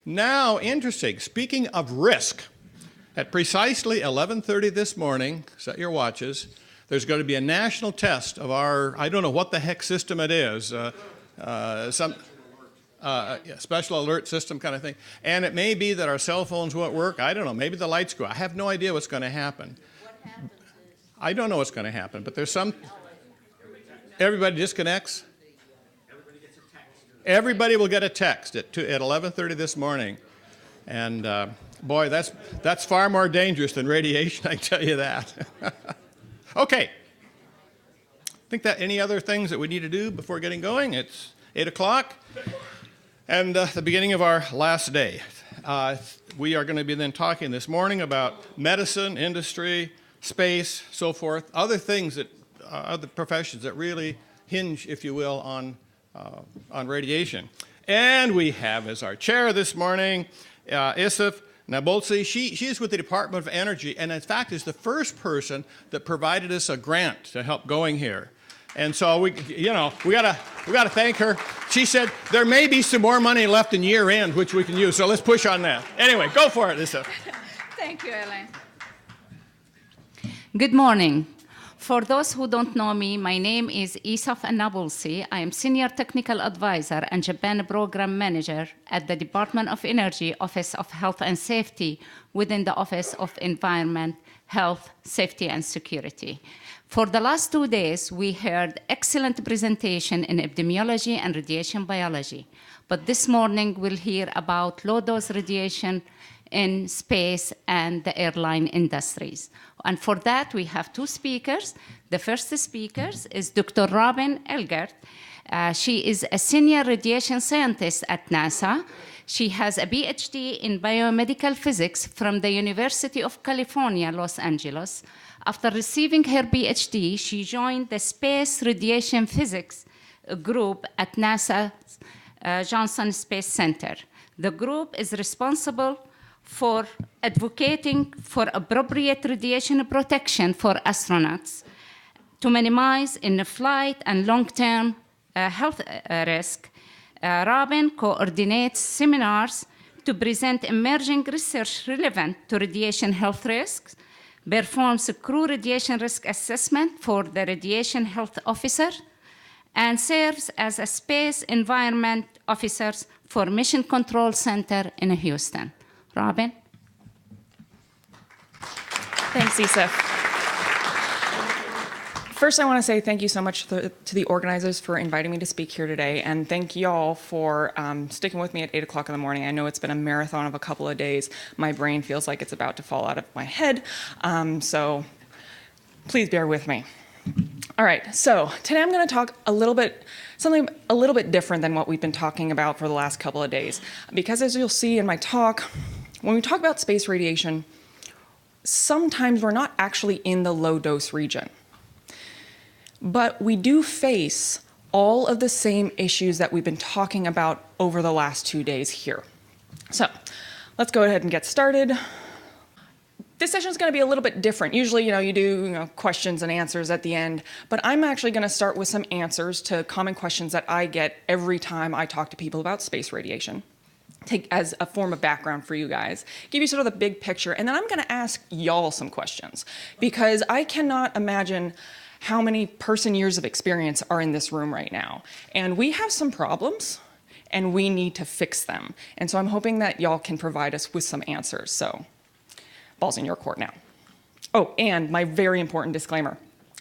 Now, interesting, speaking of risk, at precisely 11:30 this morning, set your watches, there's going to be a national test of our, I don't know what the heck system it is, special alert system kind of thing. And it may be that our cell phones won't work. I don't know, maybe the lights go. I have no idea what's going to happen. I don't know what's going to happen, but there's some, everybody disconnects? Everybody will get a text at 11:30 this morning. And boy, that's far more dangerous than radiation, I tell you that. Okay. Think that any other things that we need to do before getting going? It's 8 o'clock and the beginning of our last day. We are going to be then talking this morning about medicine, industry, space, so forth, other things that, other professions that really hinge, if you will, on radiation. And we have as our chair this morning, Isif Nabolsi. She is with the Department of Energy, and in fact is the first person that provided us a grant to help going here. And so we gotta thank her. She said there may be some more money left in year end, which we can use. So let's push on that. Anyway, go for it, Isif. Thank you, Ellen. Good morning. For those who don't know me, my name is Isaf Nabulsi. I am Senior Technical Advisor and Japan Program Manager at the Department of Energy Office of Health and Safety within the Office of Environment, Health, Safety and Security. For the last 2 days, we heard excellent presentation in epidemiology and radiation biology. But this morning, we'll hear about low-dose radiation in space and the airline industries. And for that, we have two speakers. The first speaker is Dr. Robin Elgert. She is a senior radiation scientist at NASA. She has a PhD in biomedical physics from the University of California, Los Angeles. After receiving her PhD, she joined the Space Radiation Physics group at NASA's Johnson Space Center. The group is responsible for advocating for appropriate radiation protection for astronauts to minimize in-flight and long-term health risk. Robin coordinates seminars to present emerging research relevant to radiation health risks, performs a crew radiation risk assessment for the radiation health officer, and serves as a space environment officer for Mission Control Center in Houston. Robin? Thanks, Isif. First, I want to say thank you so much to the organizers for inviting me to speak here today, and thank y'all for sticking with me at 8 o'clock in the morning. I know it's been a marathon of a couple of days. My brain feels like it's about to fall out of my head, so please bear with me. All right, so today I'm going to talk something a little bit different than what we've been talking about for the last couple of days. Because as you'll see in my talk, when we talk about space radiation, sometimes we're not actually in the low dose region. But we do face all of the same issues that we've been talking about over the last 2 days here. So let's go ahead and get started. This session is going to be a little bit different. Usually, you do questions and answers at the end, but I'm actually going to start with some answers to common questions that I get every time I talk to people about space radiation. Take as a form of background for you guys, give you sort of the big picture, and then I'm going to ask y'all some questions because I cannot imagine how many person years of experience are in this room right now. And we have some problems and we need to fix them. And so I'm hoping that y'all can provide us with some answers. So ball's in your court now. Oh, and my very important disclaimer.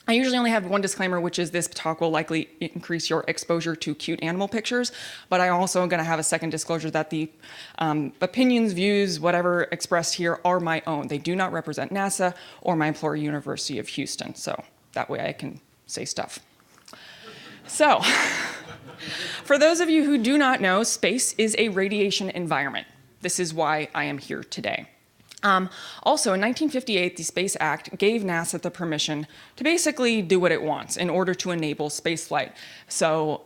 I usually only have one disclaimer, which is this talk will likely increase your exposure to cute animal pictures, but I also am going to have a second disclosure that the opinions, views, whatever expressed here are my own. They do not represent NASA or my employer, University of Houston, so that way I can say stuff. So, for those of you who do not know, space is a radiation environment. This is why I am here today. Also, in 1958, the Space Act gave NASA the permission to basically do what it wants in order to enable spaceflight. So,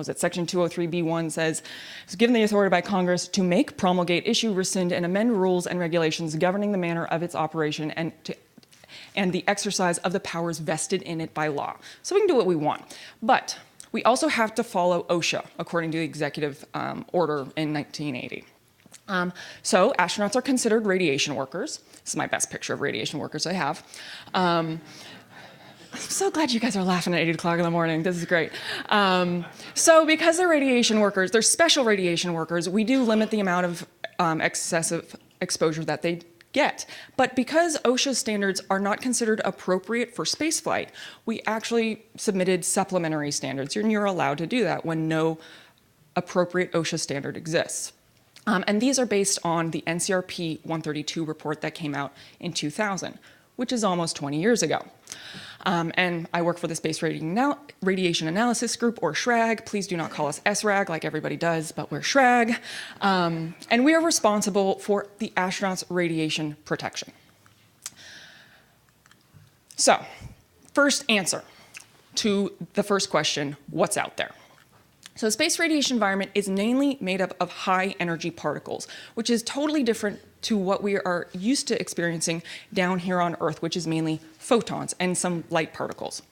Section 203(b)(1) says, it's given the authority by Congress to make, promulgate, issue, rescind, and amend rules and regulations governing the manner of its operation and the exercise of the powers vested in it by law. So we can do what we want. But we also have to follow OSHA, according to the executive order in 1980. So astronauts are considered radiation workers. This is my best picture of radiation workers I have. I'm so glad you guys are laughing at 8 o'clock in the morning. This is great. So because they're radiation workers, they're special radiation workers, we do limit the amount of excessive exposure that they get. But because OSHA standards are not considered appropriate for spaceflight, we actually submitted supplementary standards, and you're allowed to do that when no appropriate OSHA standard exists. And these are based on the NCRP 132 report that came out in 2000, which is almost 20 years ago. And I work for the Space Radiation Analysis Group, or SRAG. Please do not call us SRAG like everybody does, but we're SRAG. And we are responsible for the astronauts' radiation protection. So, first answer to the first question, what's out there? So the space radiation environment is mainly made up of high energy particles, which is totally different to what we are used to experiencing down here on Earth, which is mainly photons and some light particles.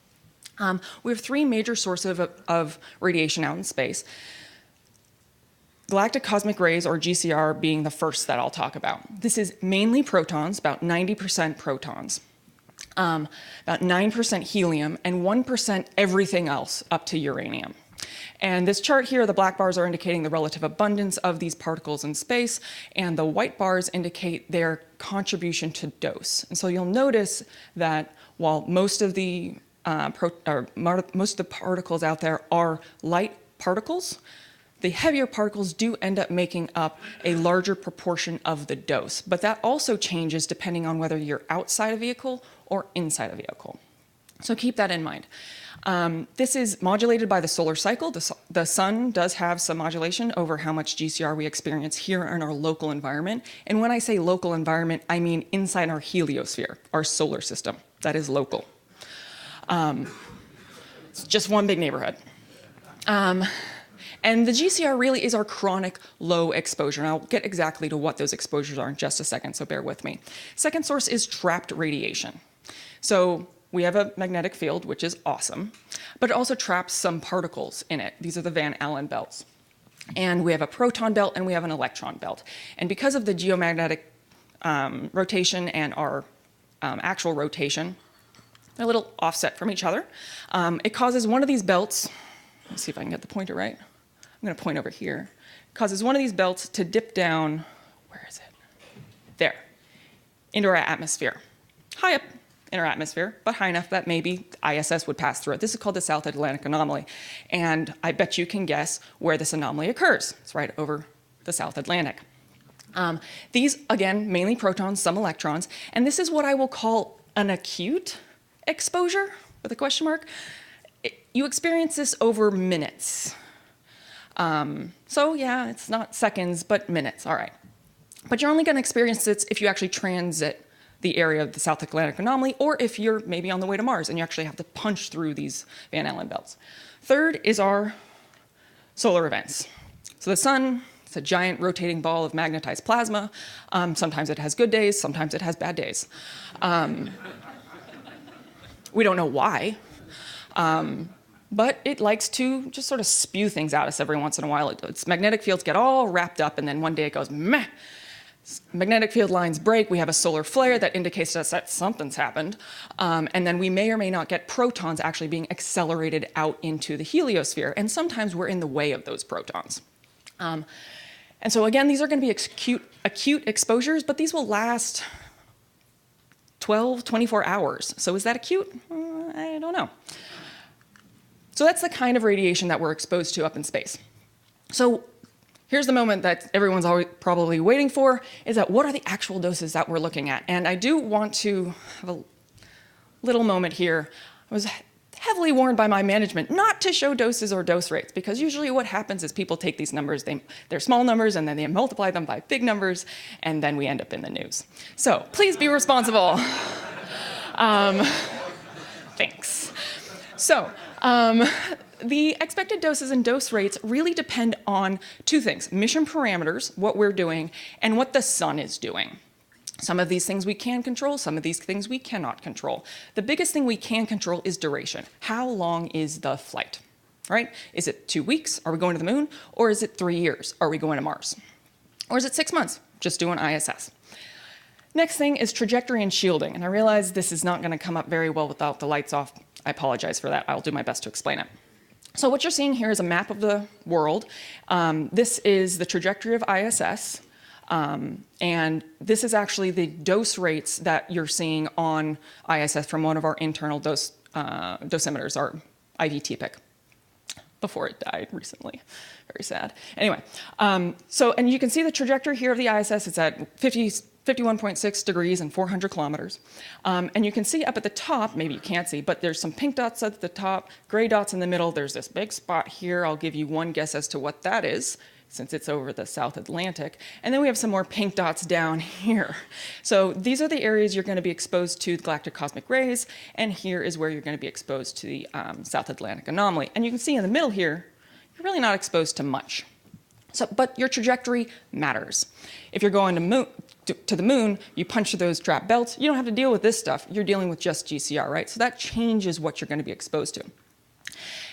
We have three major sources of radiation out in space. Galactic cosmic rays, or GCR, being the first that I'll talk about. This is mainly protons, about 90% protons, about 9% helium, and 1% everything else up to uranium. And this chart here, the black bars are indicating the relative abundance of these particles in space, and the white bars indicate their contribution to dose. And so you'll notice that while most of the particles out there are light particles, the heavier particles do end up making up a larger proportion of the dose. But that also changes depending on whether you're outside a vehicle or inside a vehicle. So keep that in mind. This is modulated by the solar cycle. The sun does have some modulation over how much GCR we experience here in our local environment. And when I say local environment, I mean inside our heliosphere, our solar system. That is local. It's just one big neighborhood. And the GCR really is our chronic low exposure. And I'll get exactly to what those exposures are in just a second, so bear with me. Second source is trapped radiation. So we have a magnetic field, which is awesome, but it also traps some particles in it. These are the Van Allen belts. And we have a proton belt and we have an electron belt. And because of the geomagnetic rotation and our actual rotation, they're a little offset from each other. It causes one of these belts, let's see if I can get the pointer right. I'm gonna point over here. It causes one of these belts to dip down, where is it? There, into our atmosphere. High up in our atmosphere, but high enough that maybe ISS would pass through it. This is called the South Atlantic Anomaly. And I bet you can guess where this anomaly occurs. It's right over the South Atlantic. These, again, mainly protons, some electrons, and this is what I will call an acute exposure, with a question mark. You experience this over minutes. So yeah, it's not seconds, but minutes, all right. But you're only gonna experience this if you actually transit the area of the South Atlantic Anomaly, or if you're maybe on the way to Mars and you actually have to punch through these Van Allen belts. Third is our solar events. So the sun, it's a giant rotating ball of magnetized plasma. Sometimes it has good days, sometimes it has bad days. We don't know why, but it likes to just sort of spew things at us every once in a while. Its magnetic fields get all wrapped up, and then one day it goes, meh. Magnetic field lines break, we have a solar flare that indicates to us that something's happened, and then we may or may not get protons actually being accelerated out into the heliosphere, and sometimes we're in the way of those protons. And so again, these are going to be acute exposures, but these will last 12, 24 hours. So is that acute? I don't know. So that's the kind of radiation that we're exposed to up in space. So here's the moment that everyone's always probably waiting for, is that what are the actual doses that we're looking at? And I do want to have a little moment here. I was heavily warned by my management not to show doses or dose rates, because usually what happens is people take these numbers, they're small numbers, and then they multiply them by big numbers, and then we end up in the news. So please be responsible. Thanks. So, the expected doses and dose rates really depend on two things: mission parameters, what we're doing, and what the sun is doing. Some of these things we can control, some of these things we cannot control. The biggest thing we can control is duration. How long is the flight, right? Is it 2 weeks? Are we going to the moon? Or is it 3 years? Are we going to Mars? Or is it 6 months? Just do an ISS. Next thing is trajectory and shielding. And I realize this is not going to come up very well without the lights off. I apologize for that. I'll do my best to explain it. So what you're seeing here is a map of the world. This is the trajectory of ISS. And this is actually the dose rates that you're seeing on ISS from one of our internal dosimeters, our IVT-PIC, before it died recently. Very sad. Anyway, and you can see the trajectory here of the ISS. It's at 51.6 degrees and 400 kilometers. And you can see up at the top, maybe you can't see, but there's some pink dots at the top, gray dots in the middle. There's this big spot here. I'll give you one guess as to what that is, since it's over the South Atlantic. And then we have some more pink dots down here. So these are the areas you're going to be exposed to the galactic cosmic rays, and here is where you're going to be exposed to the South Atlantic anomaly. And you can see in the middle here, you're really not exposed to much. But your trajectory matters. If you're going to the moon, you punch through those trap belts, you don't have to deal with this stuff. You're dealing with just GCR, right? So that changes what you're going to be exposed to.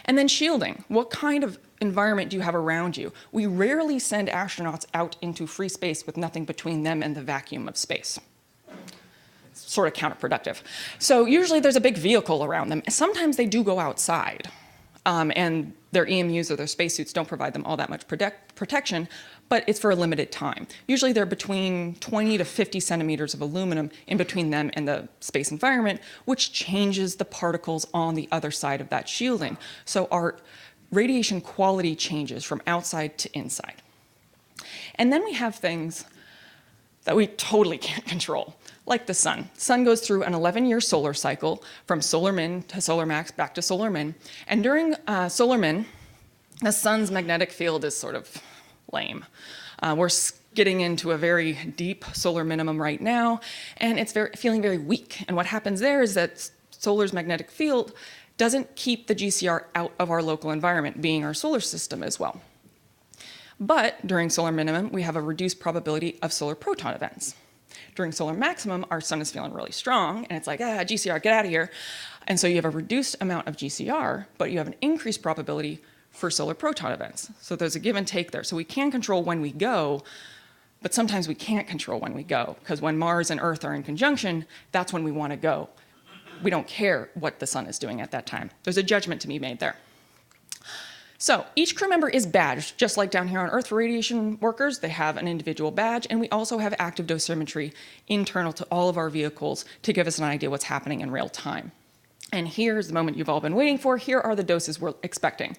And then shielding. What kind of environment do you have around you? We rarely send astronauts out into free space with nothing between them and the vacuum of space. It's sort of counterproductive. So usually there's a big vehicle around them. Sometimes they do go outside. And their EMUs or their spacesuits don't provide them all that much protection, but it's for a limited time. Usually they're between 20 to 50 centimeters of aluminum in between them and the space environment, which changes the particles on the other side of that shielding. So our radiation quality changes from outside to inside. And then we have things that we totally can't control, like the sun. The sun goes through an 11-year solar cycle from solar min to solar max back to solar min. And during solar min, the sun's magnetic field is sort of lame. We're getting into a very deep solar minimum right now, and it's feeling very weak. And what happens there is that solar's magnetic field doesn't keep the GCR out of our local environment, being our solar system as well. But during solar minimum, we have a reduced probability of solar proton events. During solar maximum, our sun is feeling really strong, and it's like, GCR, get out of here. And so you have a reduced amount of GCR, but you have an increased probability for solar proton events. So there's a give and take there. So we can control when we go, but sometimes we can't control when we go, because when Mars and Earth are in conjunction, that's when we want to go. We don't care what the sun is doing at that time. There's a judgment to be made there. So each crew member is badged, just like down here on Earth for radiation workers. They have an individual badge, and we also have active dosimetry internal to all of our vehicles to give us an idea what's happening in real time. And here's the moment you've all been waiting for. Here are the doses we're expecting,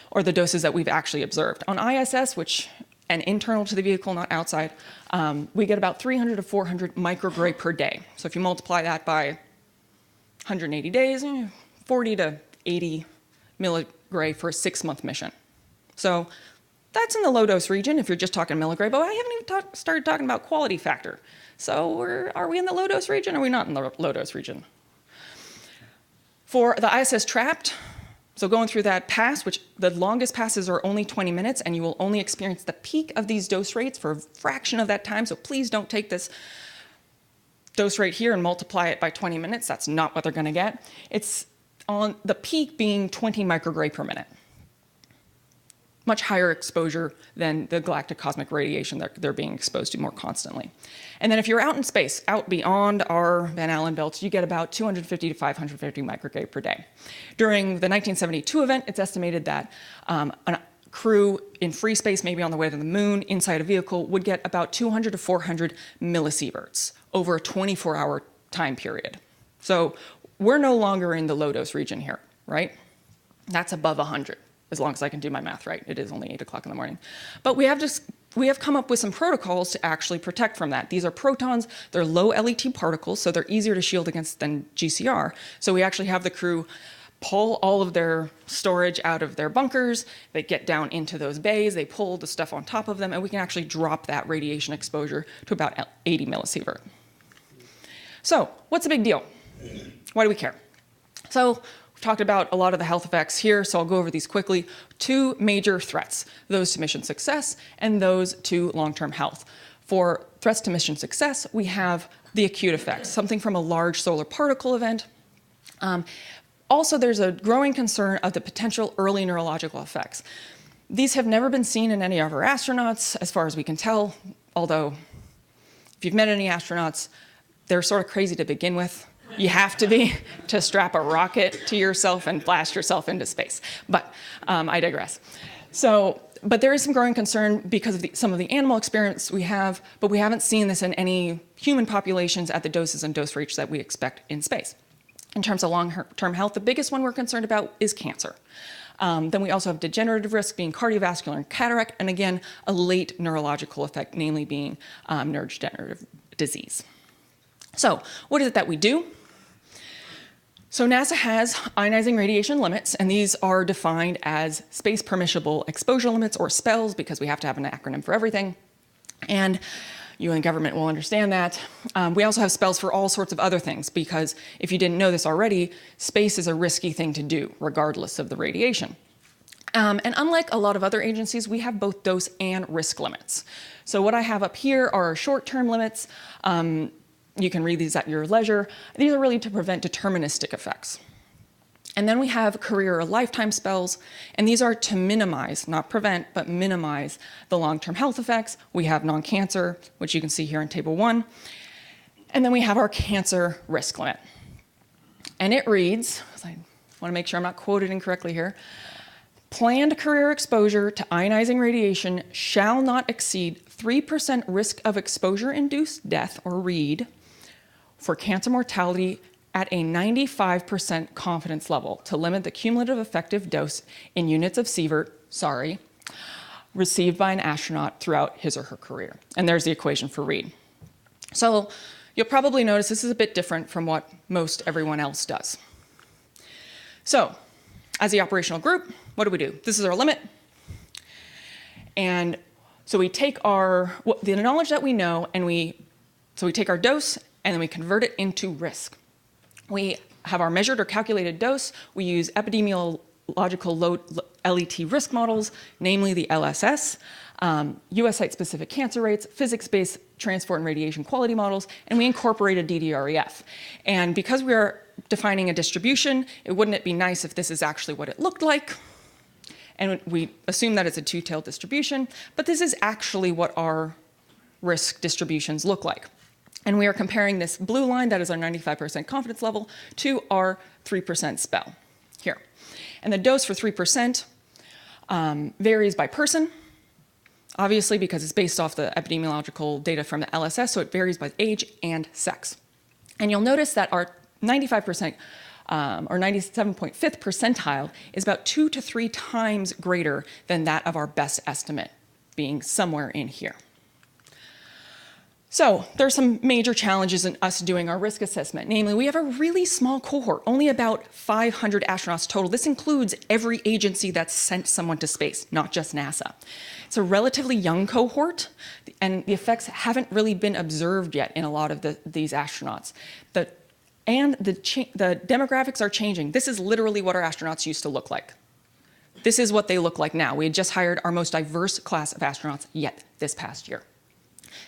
or the doses that we've actually observed. On ISS, and internal to the vehicle, not outside, we get about 300 to 400 microgray per day. So if you multiply that by 180 days, 40 to 80 milligray for a 6-month mission. So that's in the low dose region if you're just talking milligray, but I haven't even started talking about quality factor. So are we in the low dose region or are we not in the low dose region? For the ISS trapped, so going through that pass, which the longest passes are only 20 minutes, and you will only experience the peak of these dose rates for a fraction of that time, so please don't take this dose rate here and multiply it by 20 minutes. That's not what they're going to get. It's on the peak being 20 microgray per minute. Much higher exposure than the galactic cosmic radiation that they're being exposed to more constantly. And then if you're out in space, out beyond our Van Allen belts, you get about 250 to 550 microgray per day. During the 1972 event, it's estimated that a crew in free space, maybe on the way to the moon, inside a vehicle, would get about 200 to 400 millisieverts over a 24-hour time period. So we're no longer in the low dose region here, right? That's above 100, as long as I can do my math right. It is only 8 o'clock in the morning. But we have come up with some protocols to actually protect from that. These are protons, they're low LET particles, so they're easier to shield against than GCR. So we actually have the crew pull all of their storage out of their bunkers, they get down into those bays, they pull the stuff on top of them, and we can actually drop that radiation exposure to about 80 millisievert. So what's the big deal? Why do we care? So we've talked about a lot of the health effects here, so I'll go over these quickly. 2 major threats, those to mission success and those to long-term health. For threats to mission success, we have the acute effects, something from a large solar particle event. Also, there's a growing concern of the potential early neurological effects. These have never been seen in any of our astronauts, as far as we can tell. although if you've met any astronauts, they're sort of crazy to begin with. You have to be to strap a rocket to yourself and blast yourself into space. But I digress. But there is some growing concern because of some of the animal experiments we have, but we haven't seen this in any human populations at the doses and dose range that we expect in space. In terms of long-term health, the biggest one we're concerned about is cancer. Then we also have degenerative risk being cardiovascular and cataract, and again, a late neurological effect, namely being neurodegenerative disease. So what is it that we do? So NASA has ionizing radiation limits, and these are defined as space permissible exposure limits, or SPELs, because we have to have an acronym for everything. And you in government will understand that. We also have SPELs for all sorts of other things, because if you didn't know this already, space is a risky thing to do, regardless of the radiation. And unlike a lot of other agencies, we have both dose and risk limits. So what I have up here are short-term limits. You can read these at your leisure. These are really to prevent deterministic effects. And then we have career or lifetime SPELs, and these are to minimize, not prevent, but minimize the long-term health effects. We have non-cancer, which you can see here in Table 1. And then we have our cancer risk limit. And it reads, I want to make sure I'm not quoted incorrectly here, planned career exposure to ionizing radiation shall not exceed 3% risk of exposure-induced death, or READ, for cancer mortality at a 95% confidence level to limit the cumulative effective dose in units of sievert, received by an astronaut throughout his or her career. And there's the equation for READ. So you'll probably notice this is a bit different from what most everyone else does. So as the operational group, what do? This is our limit. And so we take the knowledge that we know, and we take our dose, and then we convert it into risk. We have our measured or calculated dose. We use epidemiological low LET risk models, namely the LSS, US site-specific cancer rates, physics-based transport and radiation quality models, and we incorporate a DDREF. And because we are defining a distribution, wouldn't it be nice if this is actually what it looked like? And we assume that it's a two-tailed distribution, but this is actually what our risk distributions look like. And we are comparing this blue line, that is our 95% confidence level, to our 3% SPEL here. And the dose for 3% varies by person, obviously because it's based off the epidemiological data from the LSS, so it varies by age and sex. And you'll notice that our 95% or 97.5th percentile is about 2 to 3 times greater than that of our best estimate, being somewhere in here. So there's some major challenges in us doing our risk assessment. Namely, we have a really small cohort, only about 500 astronauts total. This includes every agency that's sent someone to space, not just NASA. It's a relatively young cohort, and the effects haven't really been observed yet in a lot of these astronauts. The demographics are changing. This is literally what our astronauts used to look like. This is what they look like now. We had just hired our most diverse class of astronauts yet this past year.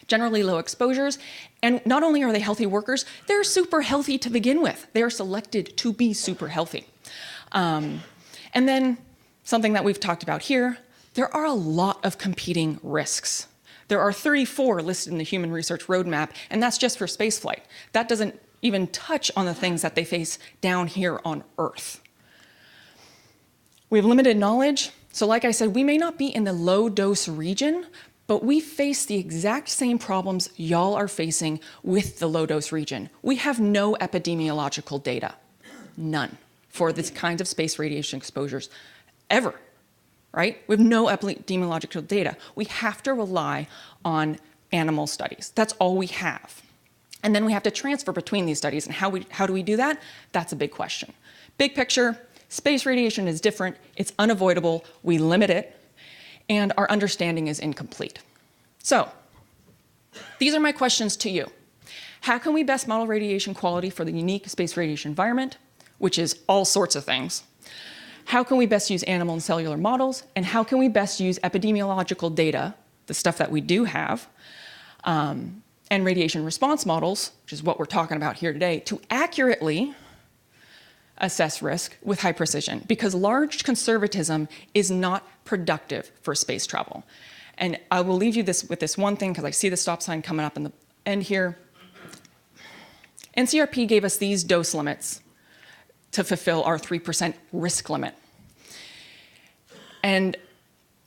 Generally low exposures, and not only are they healthy workers, they're super healthy to begin with. They are selected to be super healthy. And then something that we've talked about here, there are a lot of competing risks. There are 34 listed in the Human Research Roadmap, and that's just for spaceflight. That doesn't even touch on the things that they face down here on Earth. We have limited knowledge, so like I said, we may not be in the low dose region, but we face the exact same problems y'all are facing with the low dose region. We have no epidemiological data, none, for this kinds of space radiation exposures ever, right? We have no epidemiological data. We have to rely on animal studies. That's all we have. And then we have to transfer between these studies, and how do we do that? That's a big question. Big picture, space radiation is different, it's unavoidable, we limit it, and our understanding is incomplete. So, these are my questions to you. How can we best model radiation quality for the unique space radiation environment, which is all sorts of things? How can we best use animal and cellular models? And how can we best use epidemiological data, the stuff that we do have, and radiation response models, which is what we're talking about here today, to accurately assess risk with high precision, because large conservatism is not productive for space travel. And I will leave you with this one thing, because I see the stop sign coming up in the end here. NCRP gave us these dose limits to fulfill our 3% risk limit. And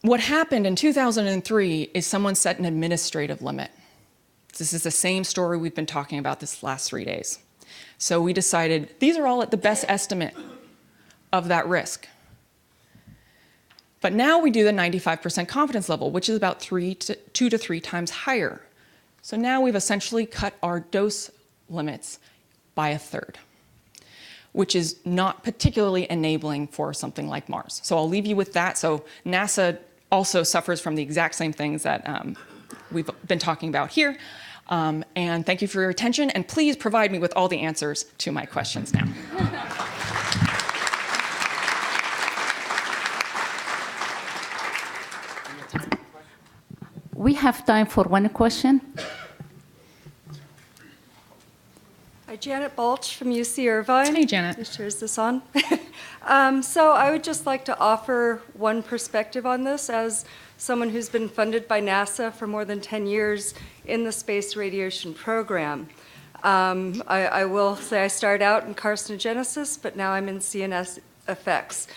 what happened in 2003 is someone set an administrative limit. This is the same story we've been talking about this last 3 days. So we decided these are all at the best estimate of that risk. But now we do the 95% confidence level, which is about 2 to 3 times higher. So now we've essentially cut our dose limits by a third, which is not particularly enabling for something like Mars. So I'll leave you with that. So NASA also suffers from the exact same things that we've been talking about here. And thank you for your attention. And please provide me with all the answers to my questions now. We have time for one question. Hi, Janet Balch from UC Irvine. Hey, Janet. Is this on? So I would just like to offer one perspective on this as someone who's been funded by NASA for more than 10 years in the space radiation program. I will say I started out in carcinogenesis, but now I'm in CNS effects.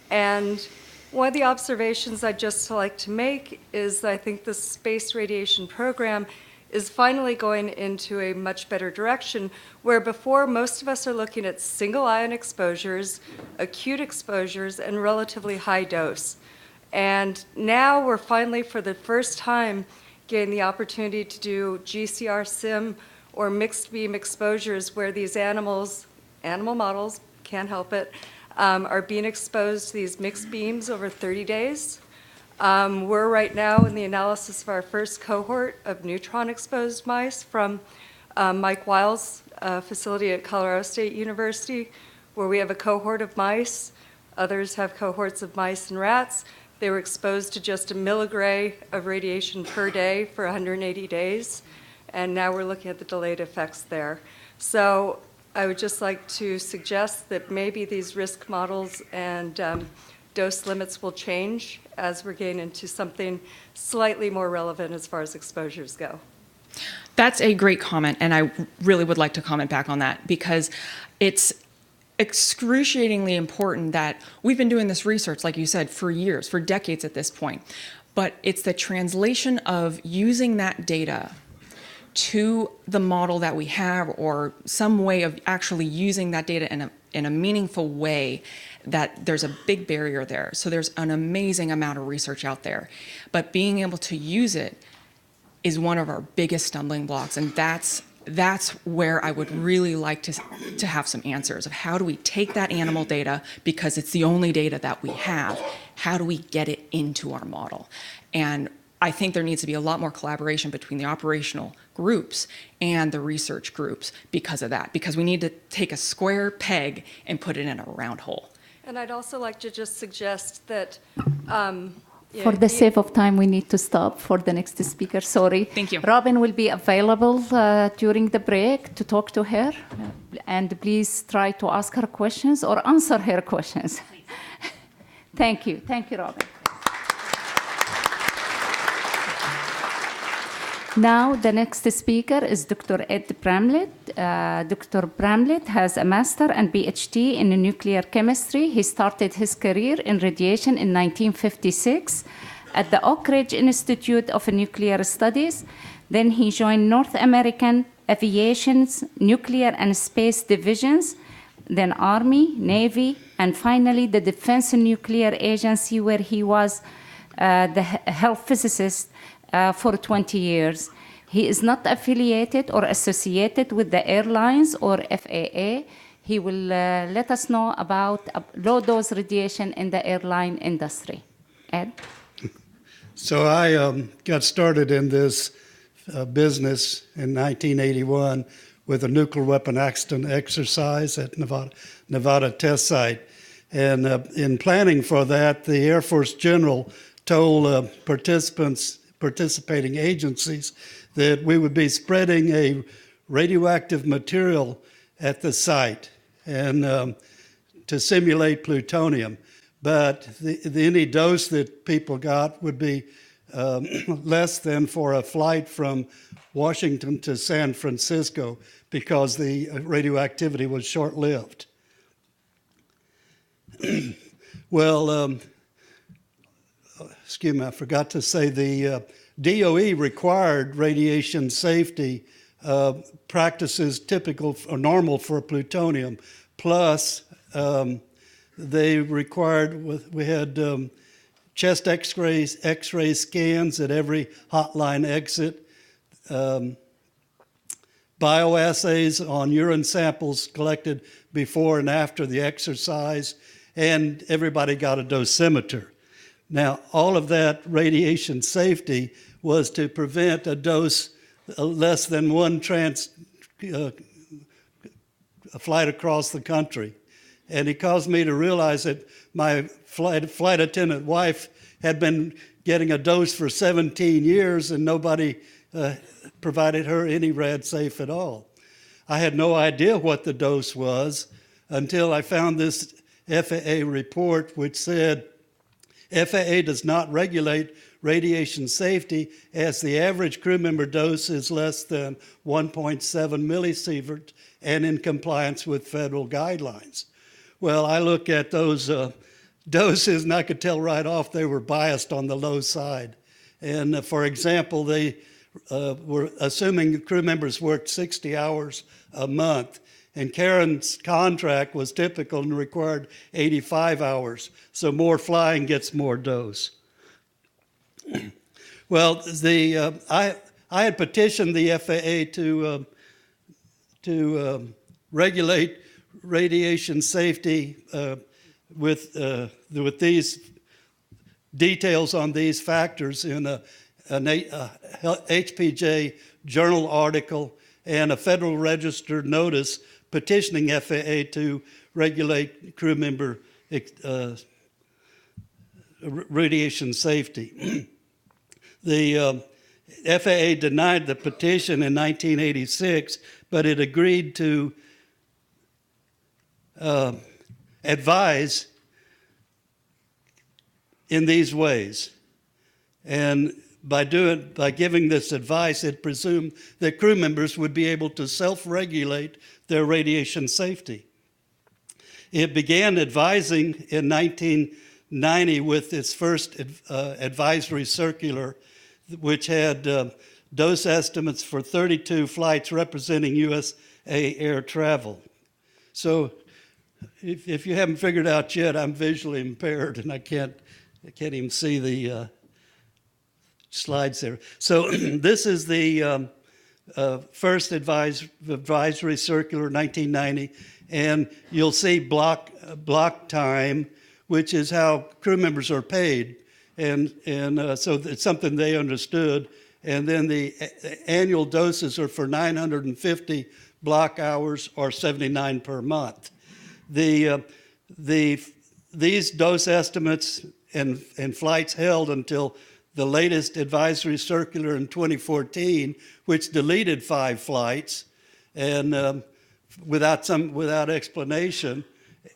And one of the observations I'd just like to make is that I think the space radiation program is finally going into a much better direction, where before most of us are looking at single ion exposures, acute exposures, and relatively high dose. And now we're finally, for the first time, getting the opportunity to do GCR sim or mixed beam exposures where these animal models, can't help it, are being exposed to these mixed beams over 30 days. We're right now in the analysis of our first cohort of neutron-exposed mice from Mike Weil's facility at Colorado State University, where we have a cohort of mice. Others have cohorts of mice and rats. They were exposed to just a milligray of radiation per day for 180 days, and now we're looking at the delayed effects there. So I would just like to suggest that maybe these risk models and dose limits will change as we're getting into something slightly more relevant as far as exposures go. That's a great comment, and I really would like to comment back on that, because it's excruciatingly important that we've been doing this research, like you said, for years, for decades at this point. But it's the translation of using that data to the model that we have, or some way of actually using that data in a meaningful way, that there's a big barrier there. So there's an amazing amount of research out there. But being able to use it is one of our biggest stumbling blocks. And that's where I would really like to have some answers of how do we take that animal data, because it's the only data that we have, how do we get it into our model? And I think there needs to be a lot more collaboration between the operational groups and the research groups because of that, because we need to take a square peg and put it in a round hole. And I'd also like to just suggest that For the sake of time, we need to stop for the next speaker. Sorry. Thank you. Robin will be available during the break to talk to her. And please try to ask her questions or answer her questions. Thank you. Thank you, Robin. Now, the next speaker is Dr. Ed Bramlett. Dr. Bramlett has a master and PhD in nuclear chemistry. He started his career in radiation in 1956 at the Oak Ridge Institute of Nuclear Studies. Then he joined North American Aviation's Nuclear and Space Divisions, then Army, Navy, and finally the Defense Nuclear Agency, where he was the health physicist for 20 years. He is not affiliated or associated with the airlines or FAA. He will let us know about low-dose radiation in the airline industry. Ed? So I got started in this business in 1981 with a nuclear weapon accident exercise at Nevada test site. And in planning for that, the Air Force General told participating agencies that we would be spreading a radioactive material at the site and to simulate plutonium. But any dose that people got would be less than for a flight from Washington to San Francisco because the radioactivity was short-lived. Well, excuse me, I forgot to say the DOE required radiation safety practices typical or normal for plutonium, plus they required, we had chest x-ray scans at every hotline exit, bioassays on urine samples collected before and after the exercise, and everybody got a dosimeter. Now, all of that radiation safety was to prevent a dose less than one a flight across the country. And it caused me to realize that my flight attendant wife had been getting a dose for 17 years and nobody provided her any rad safe at all. I had no idea what the dose was until I found this FAA report which said FAA does not regulate radiation safety as the average crew member dose is less than 1.7 millisievert and in compliance with federal guidelines. Well, I look at those doses and I could tell right off they were biased on the low side. And for example, they were assuming crew members worked 60 hours a month. And Karen's contract was typical and required 85 hours. So more flying gets more dose. Well, I had petitioned the FAA to regulate radiation safety with these details on these factors in an HPJ journal article and a Federal Register notice petitioning FAA to regulate crew member radiation safety. The FAA denied the petition in 1986, but it agreed to advise in these ways. And by giving this advice, it presumed that crew members would be able to self-regulate their radiation safety. It began advising in 1990 with its first advisory circular, which had dose estimates for 32 flights representing USA air travel. So if you haven't figured out yet, I'm visually impaired and I can't even see the slides there. So this is the first advisory circular, 1990, and you'll see block time, which is how crew members are paid, and so it's something they understood. And then the annual doses are for 950 block hours or 79 per month. These dose estimates and flights held until the latest advisory circular in 2014, which deleted 5 flights and without explanation,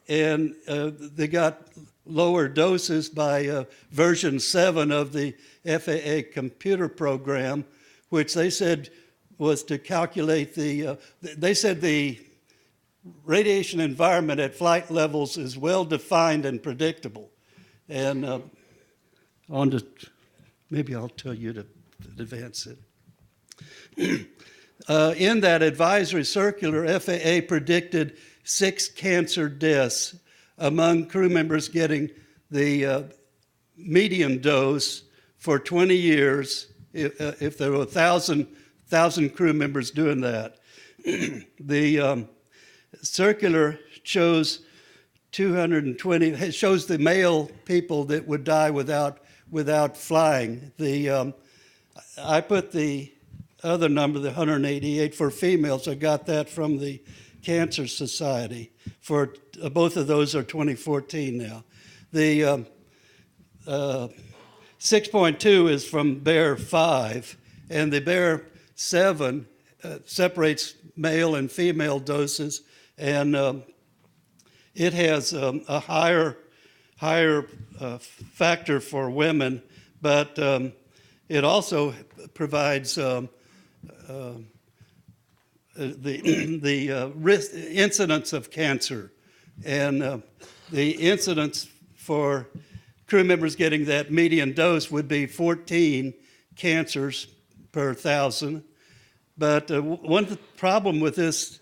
and they got lower doses by version 7 of the FAA computer program, which they said was to calculate they said the radiation environment at flight levels is well defined and predictable. And maybe I'll tell you to advance it. In that advisory circular, FAA predicted 6 cancer deaths among crew members getting the median dose for 20 years if there were 1,000 crew members doing that. The circular shows 220, it shows the male people that would die without flying. I put the other number, the 188, for females. I got that from the Cancer Society. For both of those are 2014 now. The 6.2 is from Bear 5, and the Bear 7 separates male and female doses, and it has a higher factor for women, but it also provides the risk, incidence of cancer, and the incidence for crew members getting that median dose would be 14 cancers per 1,000. But one problem with this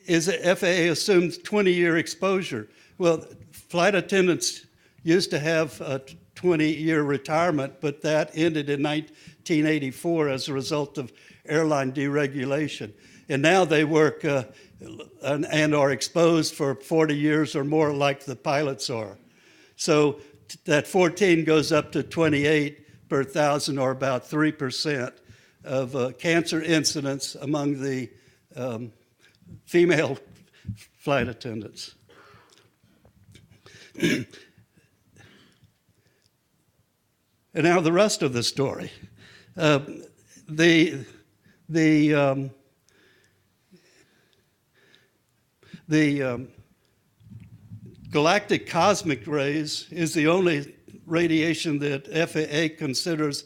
is that FAA assumes 20-year exposure. Well, flight attendants used to have a 20-year retirement, but that ended in 1984 as a result of airline deregulation. And now they work and are exposed for 40 years or more like the pilots are. So that 14 goes up to 28 per 1,000, or about 3% of cancer incidence among the female flight attendants. And now the rest of the story. The galactic cosmic rays is the only radiation that FAA considers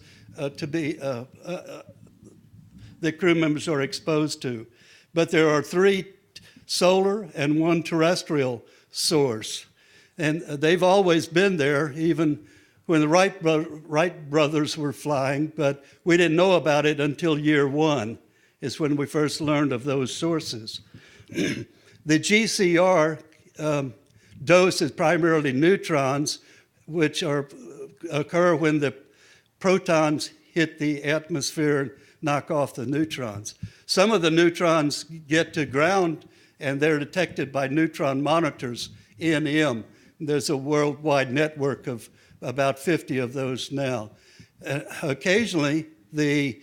to be that crew members are exposed to. But there are 3 solar and 1 terrestrial source. And they've always been there, even when the Wright brothers were flying, but we didn't know about it until year 1, is when we first learned of those sources. The GCR dose is primarily neutrons, which occur when the protons hit the atmosphere and knock off the neutrons. Some of the neutrons get to ground, and they're detected by neutron monitors, NM. There's a worldwide network of about 50 of those now. Occasionally, the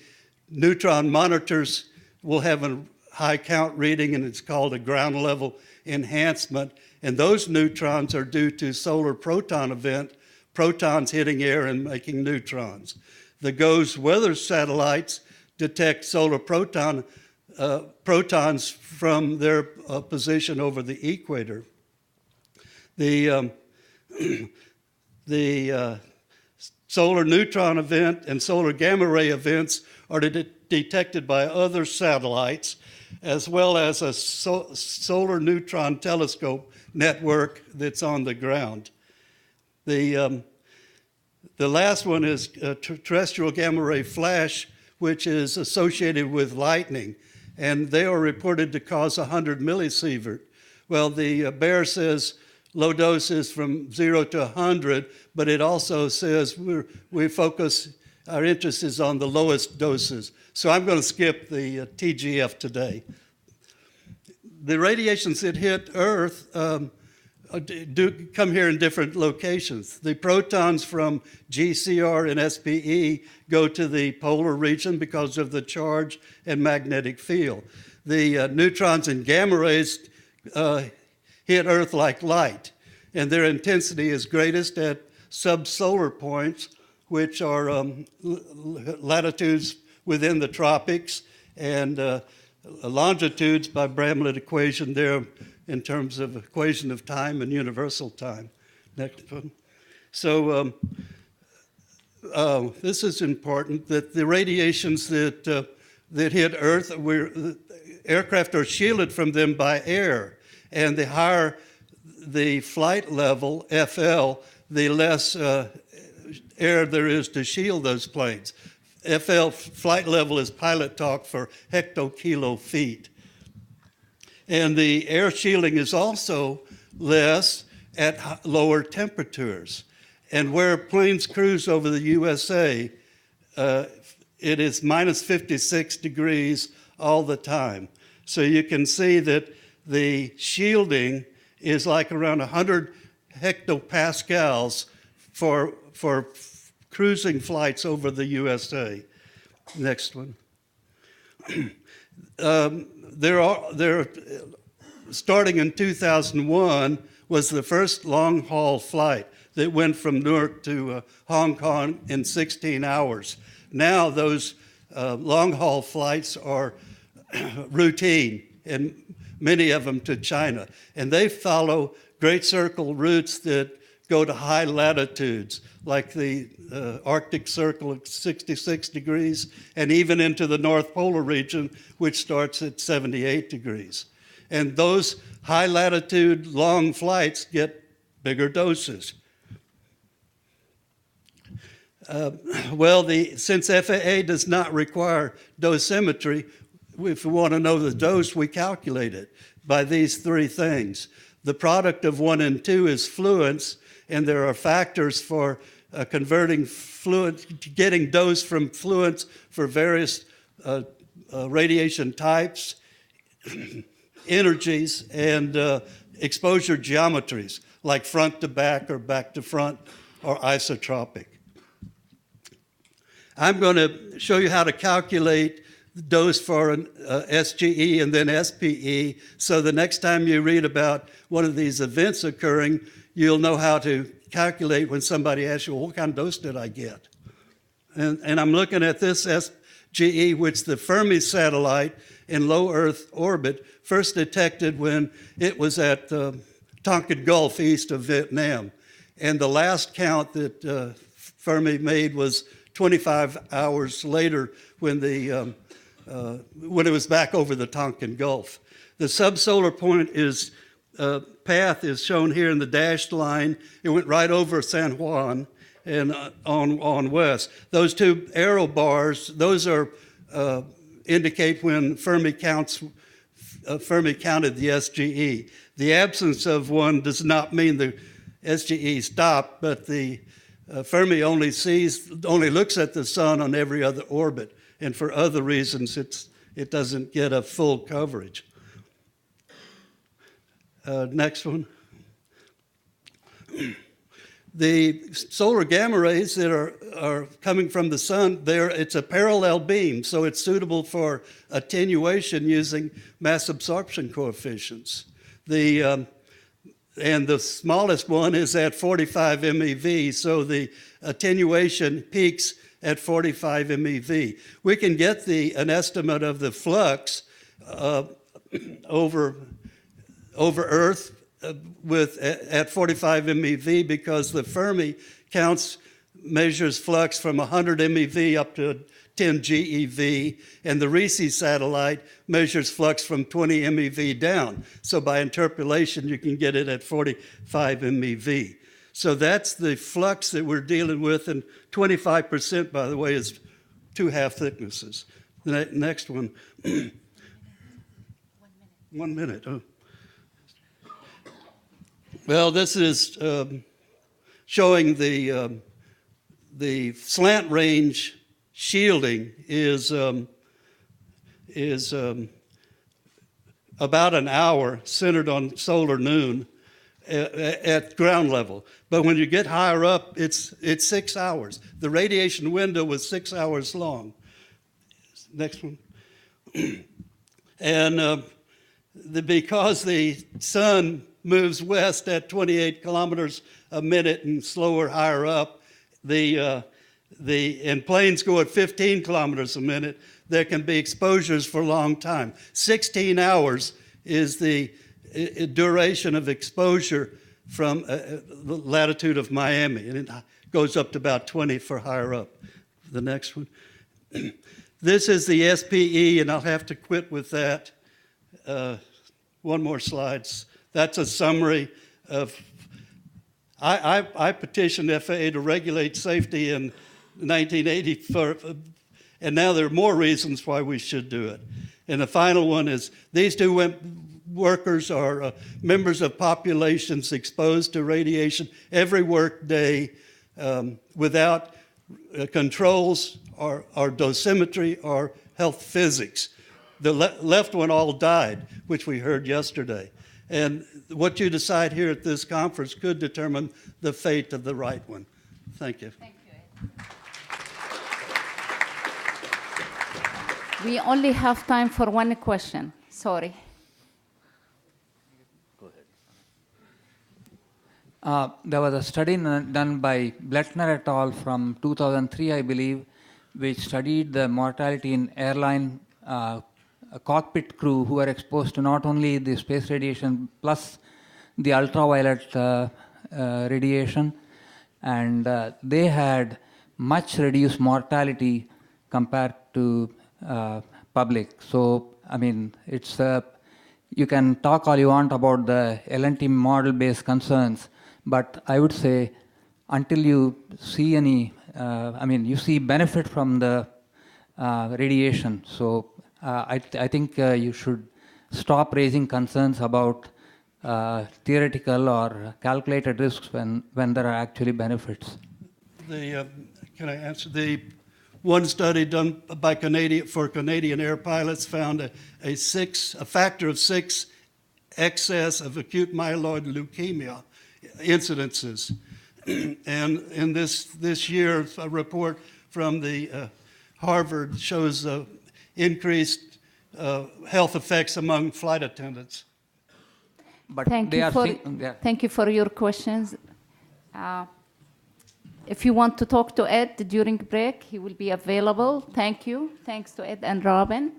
neutron monitors will have a high count reading, and it's called a ground level enhancement. And those neutrons are due to solar proton event, protons hitting air and making neutrons. The GOES weather satellites detect solar protons from their position over the equator. The solar neutron event and solar gamma ray events are detected by other satellites, as well as a solar neutron telescope network that's on the ground. The last one is terrestrial gamma ray flash, which is associated with lightning, and they are reported to cause 100 millisievert. Well, the Bear says low doses from 0 to 100, but it also says our interest is on the lowest doses. So I'm going to skip the TGF today. The radiations that hit Earth do come here in different locations. The protons from GCR and SPE go to the polar region because of the charge and magnetic field. The neutrons and gamma rays hit Earth like light, and their intensity is greatest at subsolar points, which are latitudes within the tropics, and longitudes by Bramlett equation there in terms of equation of time and universal time. Next one. So this is important, that the radiations that hit Earth, aircraft are shielded from them by air, and the higher the flight level, FL, the less air there is to shield those planes. FL, flight level, is pilot talk for hectokilo feet. And the air shielding is also less at lower temperatures. And where planes cruise over the USA, it is minus 56 degrees all the time. So you can see that the shielding is like around 100 hectopascals for cruising flights over the USA. Next one. Starting in 2001 was the first long-haul flight that went from Newark to Hong Kong in 16 hours. Now those long-haul flights are routine, and many of them to China. And they follow great circle routes that go to high latitudes, like the Arctic Circle at 66 degrees, and even into the North Polar region, which starts at 78 degrees. And those high latitude long flights get bigger doses. Since FAA does not require dosimetry, if we want to know the dose, we calculate it by these three things. The product of 1 and 2 is fluence, and there are factors for converting fluent, getting dose from fluence for various radiation types, energies, and exposure geometries, like front to back or back to front or isotropic. I'm going to show you how to calculate the dose for an SGE and then SPE, so the next time you read about one of these events occurring, you'll know how to calculate when somebody asks you, well, what kind of dose did I get? And I'm looking at this SGE, which the Fermi satellite in low Earth orbit first detected when it was at Tonkin Gulf east of Vietnam. And the last count that Fermi made was 25 hours later when it was back over the Tonkin Gulf. The subsolar point path is shown here in the dashed line. It went right over San Juan and on west. Those two arrow bars, those are indicate when Fermi counted the SGE. The absence of one does not mean the SGE stopped, but the Fermi only looks at the sun on every other orbit, and for other reasons it doesn't get a full coverage. Next one. The solar gamma rays that are coming from the sun, it's a parallel beam, so it's suitable for attenuation using mass absorption coefficients. And the smallest one is at 45 MeV, so the attenuation peaks at 45 MeV. We can get an estimate of the flux over Earth at 45 MeV because the Fermi measures flux from 100 MeV up to 10 GeV, and the Ricci satellite measures flux from 20 MeV down. So by interpolation, you can get it at 45 MeV. So that's the flux that we're dealing with, and 25%, by the way, is 2 half thicknesses. The next one. 1 minute. Oh. Well, this is showing the slant range shielding is about an hour centered on solar noon at ground level. But when you get higher up, it's 6 hours. The radiation window was 6 hours long. Next one. And because the sun moves west at 28 kilometers a minute and slower higher up, and planes go at 15 kilometers a minute, there can be exposures for a long time. 16 hours is the duration of exposure from the latitude of Miami, and it goes up to about 20 for higher up. The next one. This is the SPE, and I'll have to quit with that. One more slide. That's a summary of. I petitioned FAA to regulate safety in 1980, and now there are more reasons why we should do it. And the final one is these two workers are members of populations exposed to radiation every work day without controls or dosimetry or health physics. The left one all died, which we heard yesterday. And what you decide here at this conference could determine the fate of the right one. Thank you. Thank you, Ed. We only have time for one question. Sorry. Go ahead. There was a study done by Blettner et al. From 2003, I believe, which studied the mortality in airline cockpit crew who are exposed to not only the space radiation plus the ultraviolet radiation, and they had much reduced mortality compared to public. So, I mean, it's you can talk all you want about the L&T model-based concerns, but I would say until you see any, you see benefit from the radiation. So I think you should stop raising concerns about theoretical or calculated risks when there are actually benefits. Can I answer? The one study done by Canadian air pilots found a factor of 6 excess of acute myeloid leukemia incidences. And in this year, a report from the Harvard shows increased health effects among flight attendants. But Thank they you are for, yeah. thank you for your questions. If you want to talk to Ed during break, he will be available. Thank you. Thanks to Ed and Robin.